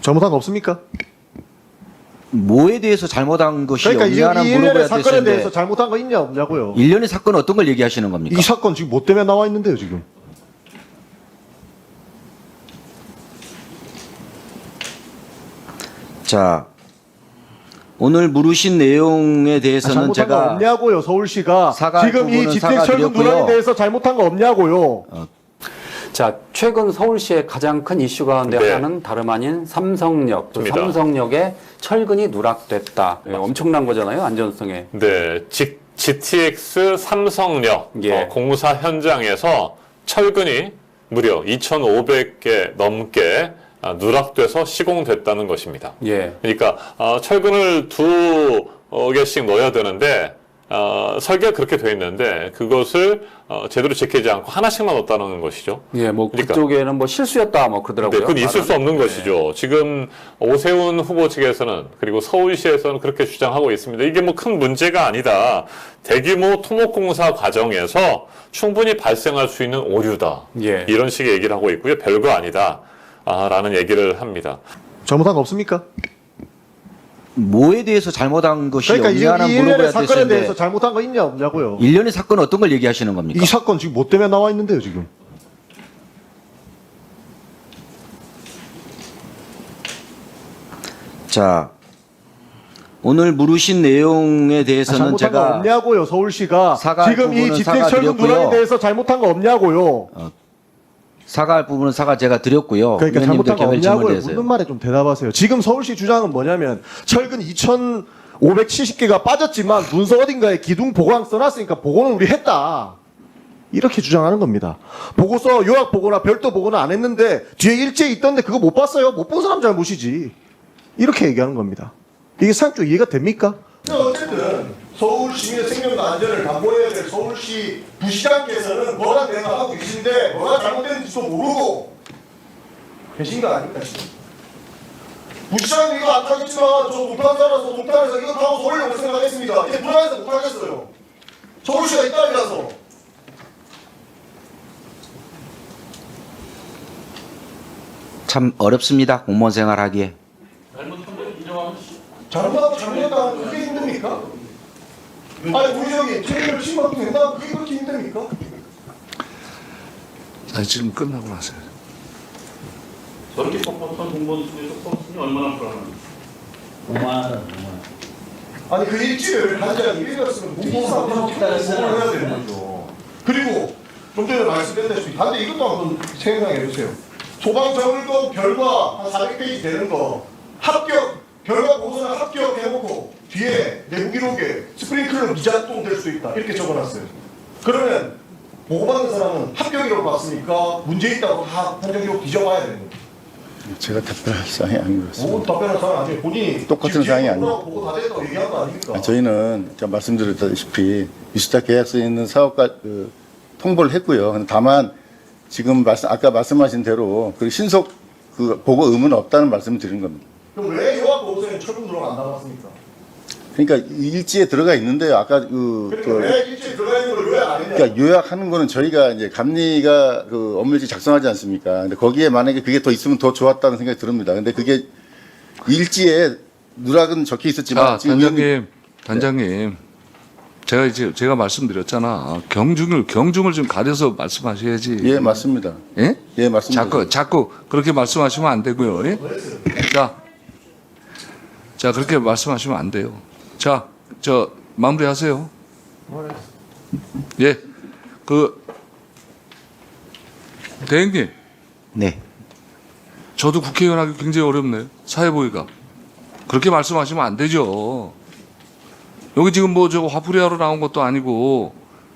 잘못한 거 없습니까? 뭐에 대해서 잘못한 것이 그러니까 이 없냐는 일련의 물어봐야 사건에 되는데 대해서 잘못한 거 있냐 없냐고요. 일련의 사건 어떤 걸 얘기하시는 겁니까? 이 사건 지금 뭐 때문에 나와 있는데요 지금. 자, 오늘 물으신 내용에 대해서는 잘못한 거 제가 없냐고요. 서울시가 사과 지금 이 부분은 지택 철근 사과드렸고요. 논란에 대해서 잘못한 거 없냐고요. 자, 최근 서울시의 가장 큰 이슈 가운데 네. 하나는 다름 아닌 삼성역. 또 맞습니다. 삼성역에 철근이 누락됐다. 예, 엄청난 거잖아요, 안전성에. 네, GTX 삼성역 예. 공사 현장에서 철근이 무려 2,500개 넘게 누락돼서 시공됐다는 것입니다. 예. 그러니까 철근을 두 개씩 넣어야 되는데 설계가 그렇게 돼 있는데 그것을 제대로 지키지 않고 하나씩만 넣었다는 것이죠. 예, 뭐 그러니까. 그쪽에는 뭐 실수였다 뭐 그러더라고요. 네, 그건 있을 수 없는 네. 것이죠. 지금 오세훈 후보 측에서는 그리고 서울시에서는 그렇게 주장하고 있습니다. 이게 뭐 큰 문제가 아니다. 대규모 토목공사 과정에서 충분히 발생할 수 있는 오류다. 예. 이런 식의 얘기를 하고 있고요. 별거 아니다. 라는 얘기를 합니다. 잘못한 거 없습니까? 뭐에 대해서 잘못한 것이 그러니까 이 없냐는 일련의 물어봐야 사건에 대해서 되는데 잘못한 거 있냐 없냐고요. 일련의 사건 어떤 걸 얘기하시는 겁니까? 이 사건 지금 뭐 때문에 나와 있는데요 지금. 자, 오늘 물으신 내용에 대해서는 잘못한 거 제가 없냐고요. 서울시가 사과 지금 이 부분은 지택 철근 사과드렸고요. 논란에 대해서 잘못한 거 없냐고요. 사과할 부분은 사과 제가 드렸고요. 그러니까 의원님들 잘못한 거 개별 질문에 없냐고요. 대해서요. 묻는 말에 좀 대답하세요. 지금 서울시 주장은 뭐냐면 철근 2,570개가 빠졌지만 문서 어딘가에 기둥 보고랑 써놨으니까 보고는 우리 했다. 이렇게 주장하는 겁니다. 보고서 요약 보고나 별도 보고는 안 했는데 뒤에 일제히 있던데 그거 못 봤어요? 못 본 사람 잘못이지. 이렇게 얘기하는 겁니다. 이게 사실적으로 이해가 됩니까? 어쨌든 서울 시민의 생명과 안전을 담보해야 될 서울시 부시장께서는 뭐라 대응하고 계신데 뭐가 잘못됐는지도 모르고 계신 거 아닙니까 지금? 부시장님 이거 안 타겠지만 저 동탄 살아서 동탄에서 이거 타고 서울에 올 생각했습니다. 이제 불안해서 못 타겠어요. 서울시가 이 땅이라서. 참 어렵습니다. 공무원 생활하기에. 잘못하고 잘못했다는 그게 힘듭니까? 아니 우리 저기 책임을 침해도 된다 그게 그렇게 힘듭니까? 아니 지금 끝나고 나서요. 저렇게 뻑뻑한 공무원 중에서 뻑뻑이 얼마나 불안한지. 아니 그 일지를 한장 1일이었으면 무보상으로 해야 되는 거죠. 그리고 좀 전에 말씀드렸다시피 반대 이것도 한번 생각해 보세요. 소방정을도 결과 한 400페이지 되는 거 합격 결과 보고서는 합격해놓고 뒤에 내부 기록에 스프링클러 미작동 될 수 있다 이렇게 적어놨어요. 그러면 보고받는 사람은 합격이라고 봤으니까 문제 있다고 다 판정 기록 뒤져봐야 되는 거죠. 제가 답변할 사항이 아닌 것 뭐 같습니다. 답변할 사람 아니에요. 본인이 똑같은 사항이 아니에요. 보고 다 됐다고 얘기한 거 아닙니까? 저희는 제가 말씀드렸다시피 위수탁 계약서에 있는 사업가 통보를 했고요. 근데 다만 지금 아까 말씀하신 대로 그 신속 그 보고 의무는 없다는 말씀을 드린 겁니다. 그럼 왜 요약 보고서에 철분 들어가 안 나왔습니까? 그러니까 일지에 들어가 있는데요. 아까 그러니까 왜 일주일 들어가 있는 걸 왜 안 했냐? 그러니까 요약하는 거는 저희가 이제 감리가 그 업무일지 작성하지 않습니까? 근데 거기에 만약에 그게 더 있으면 더 좋았다는 생각이 듭니다. 근데 그게 일지에 누락은 적혀 있었지만 자, 지금 단장님, 제가 말씀드렸잖아. 경중을 좀 가려서 말씀하셔야지. 예, 맞습니다. 예? 예, 맞습니다. 자꾸 그렇게 말씀하시면 안 되고요. 예? 자, 그렇게 말씀하시면 안 돼요. 자, 마무리하세요. 예, 대행님, 네. 저도 국회의원 하기 굉장히 어렵네요. 사회보위가. 그렇게 말씀하시면 안 되죠. 여기 지금 뭐 저거 화풀이하러 나온 것도 아니고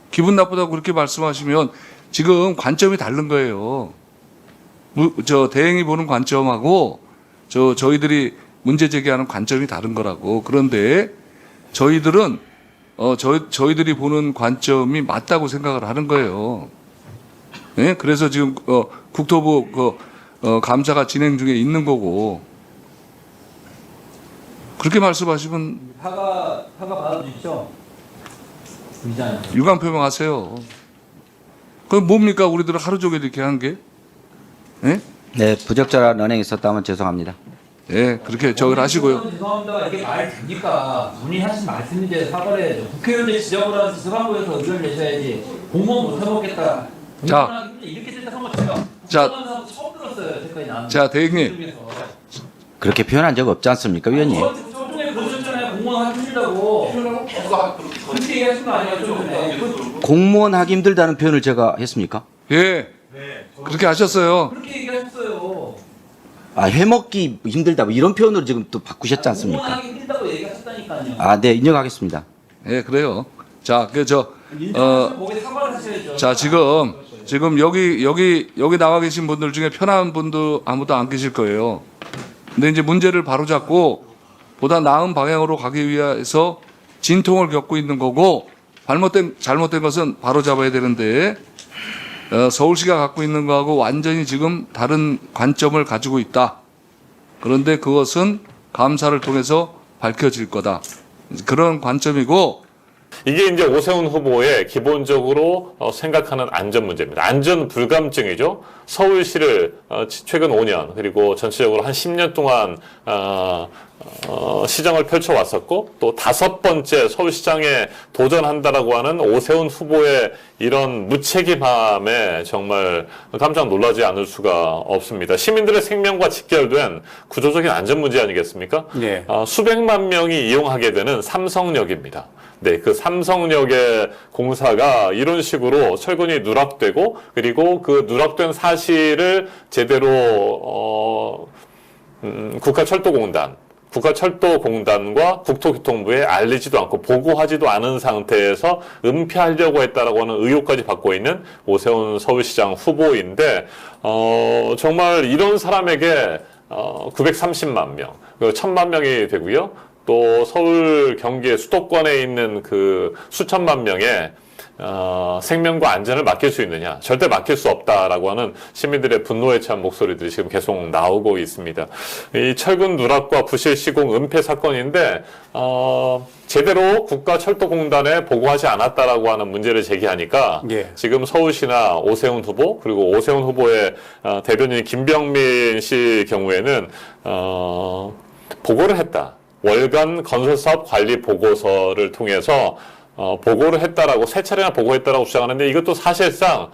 기분 나쁘다고 그렇게 말씀하시면 지금 관점이 다른 거예요. 대행이 보는 관점하고 저희들이 문제 제기하는 관점이 다른 거라고. 그런데 저희들은 저희들이 보는 관점이 맞다고 생각을 하는 거예요. 네? 그래서 지금 국토부 감사가 진행 중에 있는 거고. 그렇게 말씀하시면 사과 받아주십시오. 의장님. 유감 표명하세요. 그럼 뭡니까? 우리들은 하루 종일 이렇게 한 게? 예? 네, 부적절한 언행이 있었다면 죄송합니다. 예, 그렇게 저걸 하시고요. 죄송합니다. 이게 말 됩니까? 본인이 하신 말씀인데 사과를 해야죠. 국회의원들 지적을 하는 지방부에서 의견을 내셔야지. 공무원 못 해먹겠다. 자. 공무원하기 힘들다. 이렇게 됐다 한 거 제가 자. 국정감사하고 처음 들었어요. 여태까지 나왔는데. 자, 대행님. 그렇게 표현한 적 없지 않습니까, 위원님? 좀 전에 그러셨잖아요. 공무원 하기 힘들다고. 그렇게 얘기하신 거 아니에요? 좀 전에. 공무원 하기 힘들다는 표현을 제가 했습니까? 예, 그렇게 하셨어요. 그렇게 얘기하셨어요. 아, 해먹기 힘들다 뭐 이런 표현으로 지금 또 바꾸셨지 공무원 않습니까? 하기 힘들다고 얘기하셨다니까요. 아, 네, 인정하겠습니다. 예, 그래요. 자, 거기에 사과를 하셔야죠. 자, 지금 여기 나와 계신 분들 중에 편한 분도 아무도 안 계실 거예요. 근데 이제 문제를 바로잡고 보다 나은 방향으로 가기 위해서 진통을 겪고 있는 거고 잘못된 것은 바로잡아야 되는데 서울시가 갖고 있는 거하고 완전히 지금 다른 관점을 가지고 있다. 그런데 그것은 감사를 통해서 밝혀질 거다. 그런 관점이고 이게 이제 오세훈 후보의 기본적으로 생각하는 안전 문제입니다. 안전 불감증이죠. 서울시를 최근 5년 그리고 전체적으로 한 10년 동안 시정을 펼쳐왔었고 또 5번째 서울시장에 도전한다라고 하는 오세훈 후보의 이런 무책임함에 정말 깜짝 놀라지 않을 수가 없습니다. 시민들의 생명과 직결된 구조적인 안전 문제 아니겠습니까? 예. 수백만 명이 이용하게 되는 삼성역입니다. 네, 그 삼성역의 공사가 이런 식으로 철근이 누락되고 그리고 그 누락된 사실을 제대로 국가철도공단과 국토교통부에 알리지도 않고 보고하지도 않은 상태에서 은폐하려고 했다라고 하는 의혹까지 받고 있는 오세훈 서울시장 후보인데 정말 이런 사람에게 930만 명, 1000만 명이 되고요. 또 서울 경기의 수도권에 있는 그 수천만 명의 생명과 안전을 맡길 수 있느냐? 절대 맡길 수 없다라고 하는 시민들의 분노에 찬 목소리들이 지금 계속 나오고 있습니다. 이 철근 누락과 부실 시공 은폐 사건인데 제대로 국가철도공단에 보고하지 않았다라고 하는 문제를 제기하니까 예. 지금 서울시나 오세훈 후보 그리고 오세훈 후보의 대변인 김병민 씨 경우에는 보고를 했다. 월간 건설사업 관리 보고서를 통해서 보고를 했다라고 세 차례나 보고했다라고 주장하는데 이것도 사실상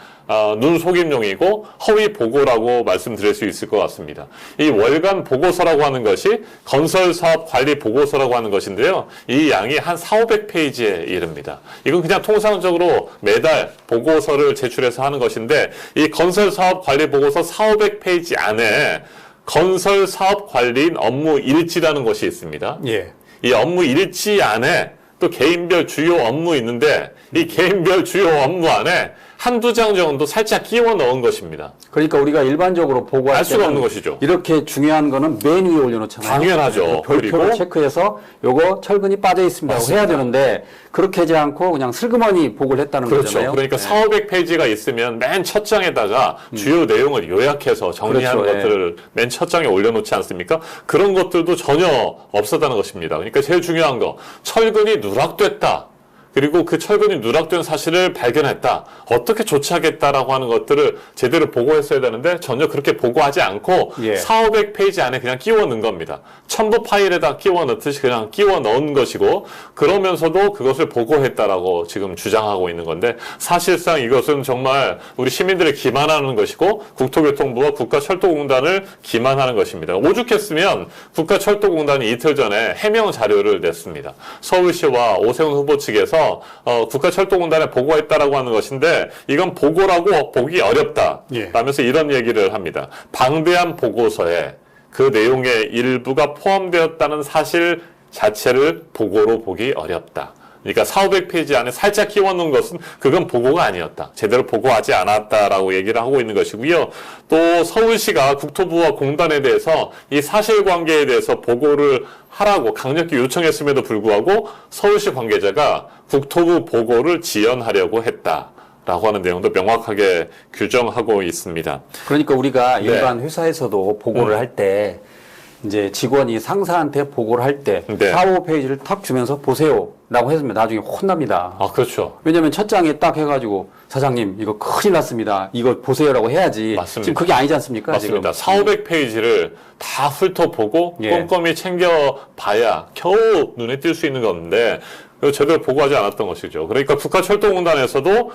눈속임용이고 허위 보고라고 말씀드릴 수 있을 것 같습니다. 이 월간 보고서라고 하는 것이 건설사업 관리 보고서라고 하는 것인데요. 이 양이 한 400~500페이지에 이릅니다. 이건 그냥 통상적으로 매달 보고서를 제출해서 하는 것인데 이 건설사업 관리 보고서 400~500페이지 안에 건설사업 관리인 업무 일지라는 것이 있습니다. 예. 이 업무 일지 안에 또 개인별 주요 업무 있는데 이 개인별 주요 업무 안에 한두 장 정도 살짝 끼워 넣은 것입니다. 그러니까 우리가 일반적으로 보고할 알 수가 때는 없는 것이죠. 이렇게 중요한 거는 맨 위에 올려놓잖아요. 당연하죠. 별표를 그리고 체크해서 요거 철근이 빠져 있습니다고 해야 되는데 그렇게 하지 않고 그냥 슬그머니 보고를 했다는 그렇죠. 거잖아요. 그러니까 400~500페이지가 있으면 맨 첫 장에다가 주요 내용을 요약해서 정리하는 그렇죠. 예. 것들을 맨 첫 장에 올려놓지 않습니까? 그런 것들도 전혀 없었다는 것입니다. 그러니까 제일 중요한 거, 철근이 누락됐다. 그리고 그 철근이 누락된 사실을 발견했다. 어떻게 조치하겠다라고 하는 것들을 제대로 보고했어야 되는데 전혀 그렇게 보고하지 않고 예. 400~500페이지 안에 그냥 끼워 넣은 겁니다. 첨부 파일에다 끼워 넣듯이 그냥 끼워 넣은 것이고 그러면서도 그것을 보고했다라고 지금 주장하고 있는 건데 사실상 이것은 정말 우리 시민들을 기만하는 것이고 국토교통부와 국가철도공단을 기만하는 것입니다. 오죽했으면 국가철도공단이 이틀 전에 해명 자료를 냈습니다. 서울시와 오세훈 후보 측에서 국가철도공단에 보고했다라고 하는 것인데 이건 보고라고 보기 어렵다. 예. 라면서 이런 얘기를 합니다. 방대한 보고서에 그 내용의 일부가 포함되었다는 사실 자체를 보고로 보기 어렵다. 그러니까 400~500페이지 안에 살짝 끼워놓은 것은 그건 보고가 아니었다. 제대로 보고하지 않았다라고 얘기를 하고 있는 것이고요. 또 서울시가 국토부와 공단에 대해서 이 사실관계에 대해서 보고를 하라고 강력히 요청했음에도 불구하고 서울시 관계자가 국토부 보고를 지연하려고 했다. 라고 하는 내용도 명확하게 규정하고 있습니다. 그러니까 우리가 네. 일반 회사에서도 보고를 할 때 이제 직원이 상사한테 보고를 할 때 네. 4, 5페이지를 탁 주면서 보세요라고 했으면 나중에 혼납니다. 아, 그렇죠. 왜냐면 첫 장에 딱 해가지고 사장님 이거 큰일 났습니다. 이거 보세요라고 해야지. 맞습니다. 지금 그게 아니지 않습니까? 맞습니다. 지금. 4, 500페이지를 다 훑어보고 예. 꼼꼼히 챙겨봐야 겨우 눈에 띌 수 있는 건데 그거 제대로 보고하지 않았던 것이죠. 그러니까 국가철도공단에서도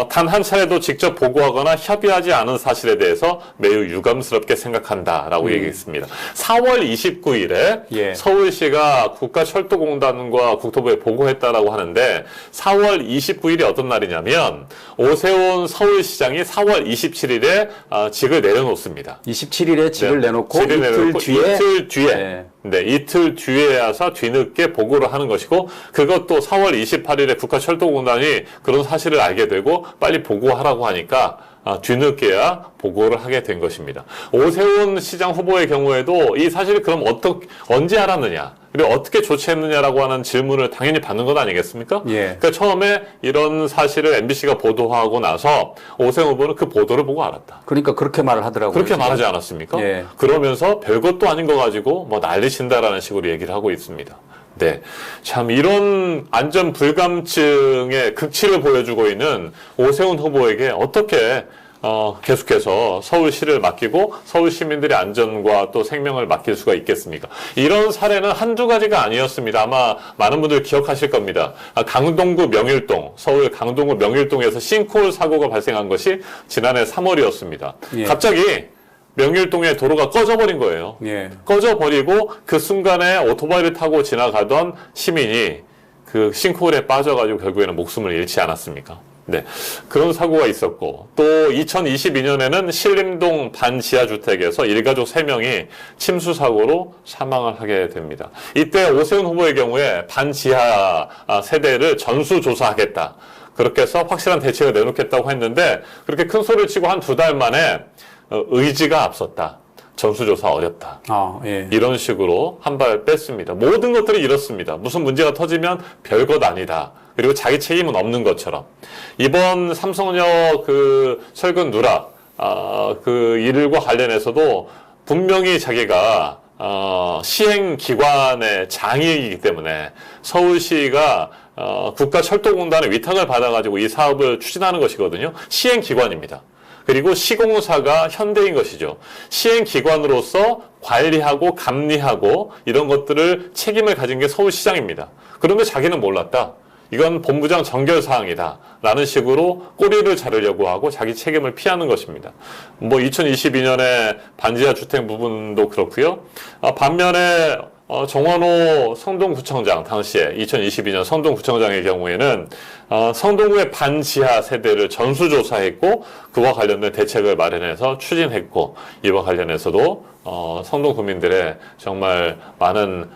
단 한 차례도 직접 보고하거나 협의하지 않은 사실에 대해서 매우 유감스럽게 생각한다라고 얘기했습니다. 4월 29일에 예. 서울시가 국가철도공단과 국토부에 보고했다라고 하는데 4월 29일이 어떤 날이냐면 오세훈 서울시장이 4월 27일에 직을 내려놓습니다. 27일에 직을 네. 내놓고 직을 내려놓고 이틀 뒤에 네. 네, 이틀 뒤에 와서 뒤늦게 보고를 하는 것이고 그것도 4월 28일에 국가철도공단이 그런 사실을 알게 되고 빨리 보고하라고 하니까 뒤늦게야 보고를 하게 된 것입니다. 오세훈 시장 후보의 경우에도 이 사실을 그럼 언제 알았느냐 그리고 어떻게 조치했느냐라고 하는 질문을 당연히 받는 것 아니겠습니까? 예. 그러니까 처음에 이런 사실을 MBC가 보도하고 나서 오세훈 후보는 그 보도를 보고 알았다. 그러니까 그렇게 말을 하더라고요. 그렇게 지금. 말하지 않았습니까? 예. 그러면서 별것도 아닌 거 가지고 뭐 난리친다라는 식으로 얘기를 하고 있습니다. 네. 참, 이런 안전 불감증의 극치를 보여주고 있는 오세훈 후보에게 어떻게 계속해서 서울시를 맡기고 서울 시민들의 안전과 또 생명을 맡길 수가 있겠습니까? 이런 사례는 한두 가지가 아니었습니다. 아마 많은 분들 기억하실 겁니다. 강동구 명일동, 서울 강동구 명일동에서 싱크홀 사고가 발생한 것이 지난해 3월이었습니다. 예. 갑자기 명일동의 도로가 꺼져버린 거예요. 예. 꺼져버리고 그 순간에 오토바이를 타고 지나가던 시민이 그 싱크홀에 빠져가지고 결국에는 목숨을 잃지 않았습니까? 네. 그런 사고가 있었고, 또 2022년에는 신림동 반지하주택에서 일가족 3명이 침수 사고로 사망을 하게 됩니다. 이때 오세훈 후보의 경우에 반지하 세대를 전수조사하겠다. 그렇게 해서 확실한 대책을 내놓겠다고 했는데, 그렇게 큰 소리를 치고 한 2달 만에 의지가 앞섰다. 전수조사 어렵다. 예. 이런 식으로 한 발 뺐습니다. 모든 것들이 이렇습니다. 무슨 문제가 터지면 별것 아니다. 그리고 자기 책임은 없는 것처럼. 이번 삼성역 그 철근 누락, 그 일과 관련해서도 분명히 자기가 시행기관의 장이기 때문에 서울시가 국가철도공단의 위탁을 받아가지고 이 사업을 추진하는 것이거든요. 시행기관입니다. 그리고 시공사가 현대인 것이죠. 시행기관으로서 관리하고 감리하고 이런 것들을 책임을 가진 게 서울시장입니다. 그런데 자기는 몰랐다. 이건 본부장 정결사항이다. 라는 식으로 꼬리를 자르려고 하고 자기 책임을 피하는 것입니다. 뭐 2022년에 반지하 주택 부분도 그렇고요. 반면에 정원호 성동구청장 당시에 2022년 성동구청장의 경우에는 성동구의 반지하 세대를 전수조사했고 그와 관련된 대책을 마련해서 추진했고 이와 관련해서도 성동 구민들의 정말 많은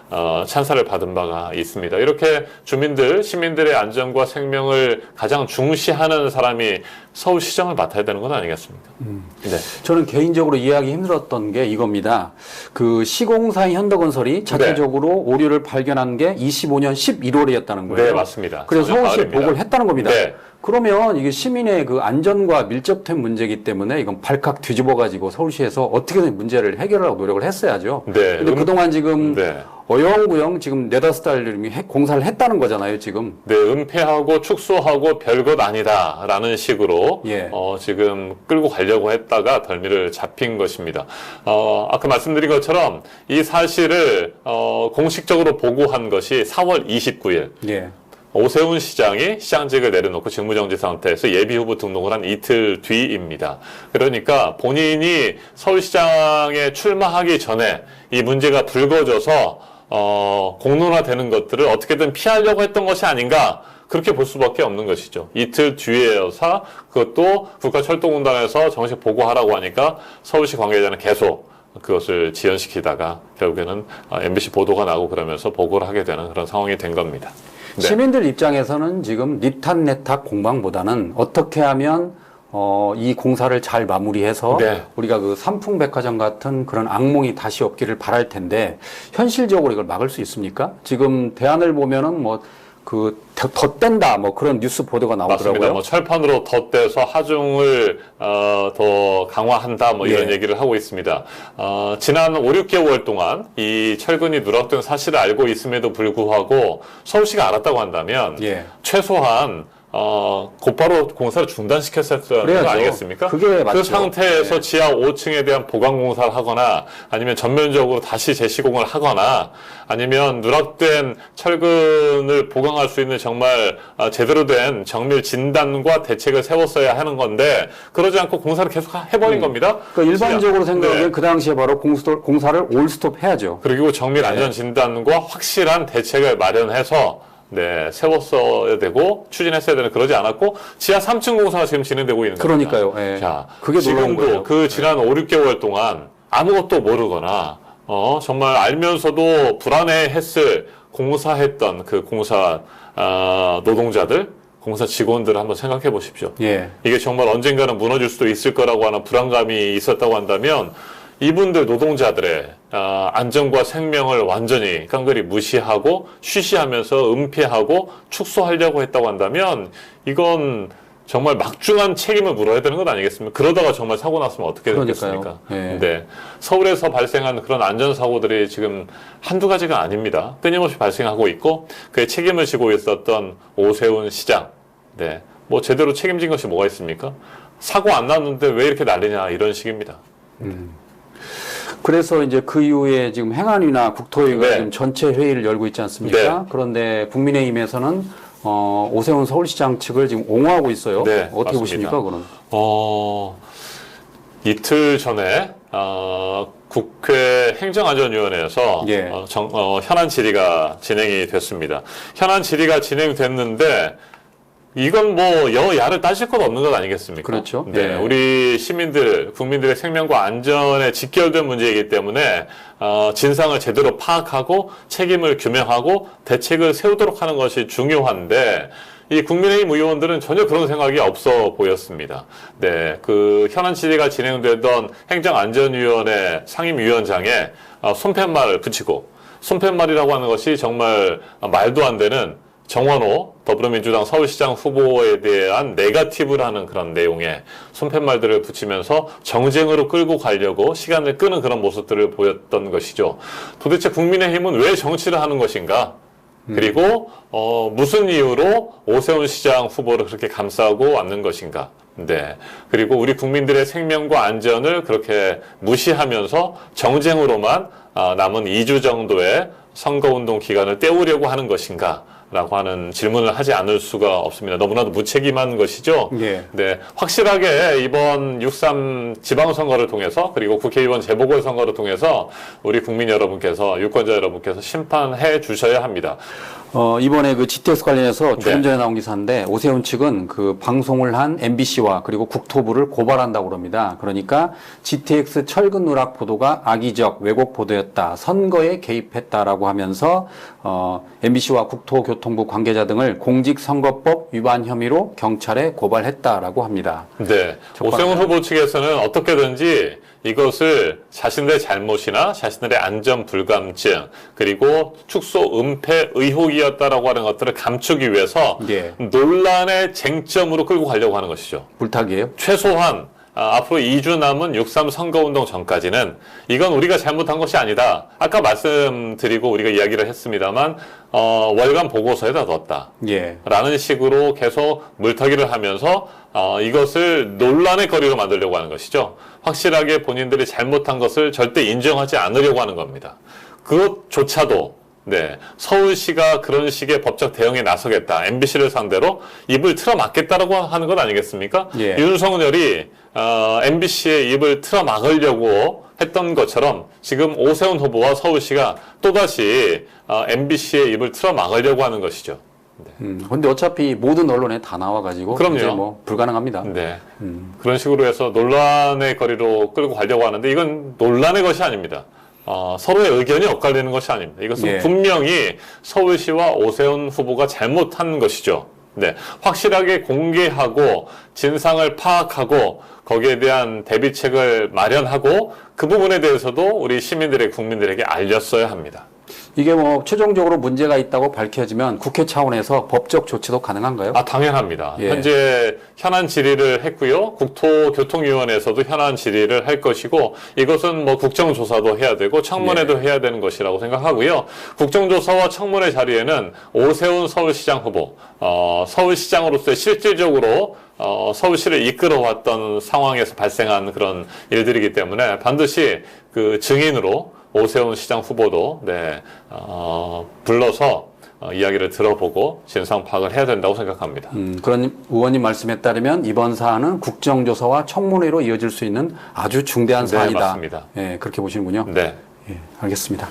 찬사를 받은 바가 있습니다. 이렇게 주민들, 시민들의 안전과 생명을 가장 중시하는 사람이 서울시장을 맡아야 되는 건 아니겠습니까? 네. 저는 개인적으로 이해하기 힘들었던 게 이겁니다. 그 시공사인 현대건설이 자체적으로 오류를 발견한 게 25년 11월이었다는 거예요. 네, 맞습니다. 그래서 작년 서울시에 가을입니다. 보고를 했다는 겁니다. 네. 그러면 이게 시민의 그 안전과 밀접된 문제이기 때문에 이건 발칵 뒤집어가지고 서울시에서 어떻게든 문제를 해결하려고 노력을 했어야죠. 네. 근데 그동안 지금 네. 어영부영 지금 4-5달 공사를 했다는 거잖아요, 지금. 네, 은폐하고 축소하고 별것 아니다라는 식으로 예. 지금 끌고 가려고 했다가 덜미를 잡힌 것입니다. 아까 말씀드린 것처럼 이 사실을 공식적으로 보고한 것이 4월 29일. 예. 오세훈 시장이 시장직을 내려놓고 직무정지 상태에서 예비후보 등록을 한 이틀 뒤입니다. 그러니까 본인이 서울시장에 출마하기 전에 이 문제가 불거져서 공론화되는 것들을 어떻게든 피하려고 했던 것이 아닌가 그렇게 볼 수밖에 없는 것이죠. 이틀 뒤에여서 그것도 국가철도공단에서 정식 보고하라고 하니까 서울시 관계자는 계속 그것을 지연시키다가 결국에는 MBC 보도가 나고 그러면서 보고를 하게 되는 그런 상황이 된 겁니다. 네. 시민들 입장에서는 지금 니탄네탁 공방보다는 어떻게 하면 이 공사를 잘 마무리해서 네. 우리가 그 삼풍백화점 같은 그런 악몽이 다시 없기를 바랄 텐데 현실적으로 이걸 막을 수 있습니까? 지금 대안을 보면은 뭐 덧댄다 뭐 그런 뉴스 보도가 맞습니다. 나오더라고요. 뭐 철판으로 덧대서 하중을 더 강화한다 뭐 이런 예. 얘기를 하고 있습니다. 지난 5, 6개월 동안 이 철근이 누락된 사실을 알고 있음에도 불구하고 서울시가 알았다고 한다면 예. 최소한 곧바로 공사를 중단시켰어야 하는 거 그래야죠. 아니겠습니까? 그게 맞죠. 그 상태에서 네. 지하 5층에 대한 보강 공사를 하거나 아니면 전면적으로 다시 재시공을 하거나 아니면 누락된 철근을 보강할 수 있는 정말 제대로 된 정밀 진단과 대책을 세웠어야 하는 건데 그러지 않고 공사를 계속 해버린 겁니다. 그러니까 일반적으로 지하. 생각하면 네. 그 당시에 바로 공사를 올스톱 해야죠. 그리고 정밀 안전 진단과 확실한 대책을 마련해서 세웠어야 되고 추진했어야 되는 그러지 않았고 지하 3층 공사가 지금 진행되고 있는 겁니다. 그러니까요. 예. 자, 그게 놀라운 거예요. 지금도 그 지난 5, 6개월 동안 아무것도 모르거나 정말 알면서도 불안해했을 공사했던 그 공사 노동자들, 공사 직원들을 한번 생각해 보십시오. 예. 이게 정말 언젠가는 무너질 수도 있을 거라고 하는 불안감이 있었다고 한다면 이분들 노동자들의 안전과 생명을 완전히 깡그리 무시하고 쉬쉬하면서 은폐하고 축소하려고 했다고 한다면 이건 정말 막중한 책임을 물어야 되는 것 아니겠습니까? 그러다가 정말 사고 났으면 어떻게 됐겠습니까? 그러니까요. 예. 네. 서울에서 발생한 그런 안전사고들이 지금 한두 가지가 아닙니다. 끊임없이 발생하고 있고 그의 책임을 지고 있었던 오세훈 시장. 네. 뭐 제대로 책임진 것이 뭐가 있습니까? 사고 안 났는데 왜 이렇게 난리냐 이런 식입니다. 그래서 이제 그 이후에 지금 행안위나 국토위가 네. 지금 전체 회의를 열고 있지 않습니까? 네. 그런데 국민의힘에서는 오세훈 서울시장 측을 지금 옹호하고 있어요. 네, 어떻게 맞습니다. 보십니까, 그건? 이틀 전에 국회 행정안전위원회에서 예. 현안 질의가 진행이 됐습니다. 현안 질의가 진행됐는데 이건 뭐 여야를 따질 것 없는 것 아니겠습니까? 그렇죠. 네, 예. 우리 시민들, 국민들의 생명과 안전에 직결된 문제이기 때문에 진상을 제대로 파악하고 책임을 규명하고 대책을 세우도록 하는 것이 중요한데 이 국민의힘 의원들은 전혀 그런 생각이 없어 보였습니다. 네, 그 현안 질의가 진행되던 행정안전위원회 상임위원장에 손팻말을 붙이고 손팻말이라고 하는 것이 정말 말도 안 되는 정원호 더불어민주당 서울시장 후보에 대한 네거티브라는 그런 내용의 손팻말들을 붙이면서 정쟁으로 끌고 가려고 시간을 끄는 그런 모습들을 보였던 것이죠. 도대체 국민의힘은 왜 정치를 하는 것인가? 그리고 무슨 이유로 오세훈 시장 후보를 그렇게 감싸고 왔는 것인가? 네. 그리고 우리 국민들의 생명과 안전을 그렇게 무시하면서 정쟁으로만 남은 2주 정도의 선거운동 기간을 때우려고 하는 것인가? 라고 하는 질문을 하지 않을 수가 없습니다. 너무나도 무책임한 것이죠. 예. 네, 확실하게 이번 6.3 지방선거를 통해서 그리고 국회의원 재보궐선거를 통해서 우리 국민 여러분께서 유권자 여러분께서 심판해 주셔야 합니다. 이번에 그 GTX 관련해서 조금 네. 전에 나온 기사인데 오세훈 측은 그 방송을 한 MBC와 그리고 국토부를 고발한다고 그럽니다. 그러니까 GTX 철근 누락 보도가 악의적 왜곡 보도였다. 선거에 개입했다라고 하면서 MBC와 국토교통부 관계자 등을 공직선거법 위반 혐의로 경찰에 고발했다라고 합니다. 네, 오세훈 후보 측에서는 어떻게든지 이것을 자신들의 잘못이나 자신들의 안전 불감증 그리고 축소 은폐 의혹이었다라고 하는 것들을 감추기 위해서 예. 논란의 쟁점으로 끌고 가려고 하는 것이죠. 불타기예요? 최소한 앞으로 2주 남은 6.3 선거운동 전까지는 이건 우리가 잘못한 것이 아니다. 아까 말씀드리고 우리가 이야기를 했습니다만 월간 보고서에다 넣었다. 예. 라는 식으로 계속 물타기를 하면서 이것을 논란의 거리로 만들려고 하는 것이죠. 확실하게 본인들이 잘못한 것을 절대 인정하지 않으려고 하는 겁니다. 그것조차도 서울시가 그런 식의 법적 대응에 나서겠다. MBC를 상대로 입을 틀어막겠다라고 하는 것 아니겠습니까? 예. 윤석열이 MBC의 입을 틀어막으려고 했던 것처럼 지금 오세훈 후보와 서울시가 또다시 MBC의 입을 틀어막으려고 하는 것이죠. 근데 어차피 모든 언론에 다 나와가지고 그럼요. 이제 뭐 불가능합니다. 네. 그런 식으로 해서 논란의 거리로 끌고 가려고 하는데 이건 논란의 것이 아닙니다. 서로의 의견이 엇갈리는 것이 아닙니다. 이것은 예. 분명히 서울시와 오세훈 후보가 잘못한 것이죠. 네. 확실하게 공개하고 진상을 파악하고 거기에 대한 대비책을 마련하고 그 부분에 대해서도 우리 시민들의 국민들에게 알렸어야 합니다. 이게 뭐 최종적으로 문제가 있다고 밝혀지면 국회 차원에서 법적 조치도 가능한가요? 아, 당연합니다. 예. 현재 현안 질의를 했고요. 국토교통위원회에서도 현안 질의를 할 것이고, 이것은 뭐 국정조사도 해야 되고 청문회도 해야 되는 것이라고 생각하고요. 국정조사와 청문회 자리에는 오세훈 서울시장 후보, 서울시장으로서의 실질적으로 서울시를 이끌어왔던 상황에서 발생한 그런 일들이기 때문에 반드시 그 증인으로 오세훈 시장 후보도 불러서 이야기를 들어보고 진상 파악을 해야 된다고 생각합니다. 그런 의원님 말씀에 따르면 이번 사안은 국정조사와 청문회로 이어질 수 있는 아주 중대한 네, 사안이다. 맞습니다. 예, 그렇게 보시는군요. 네. 예, 알겠습니다.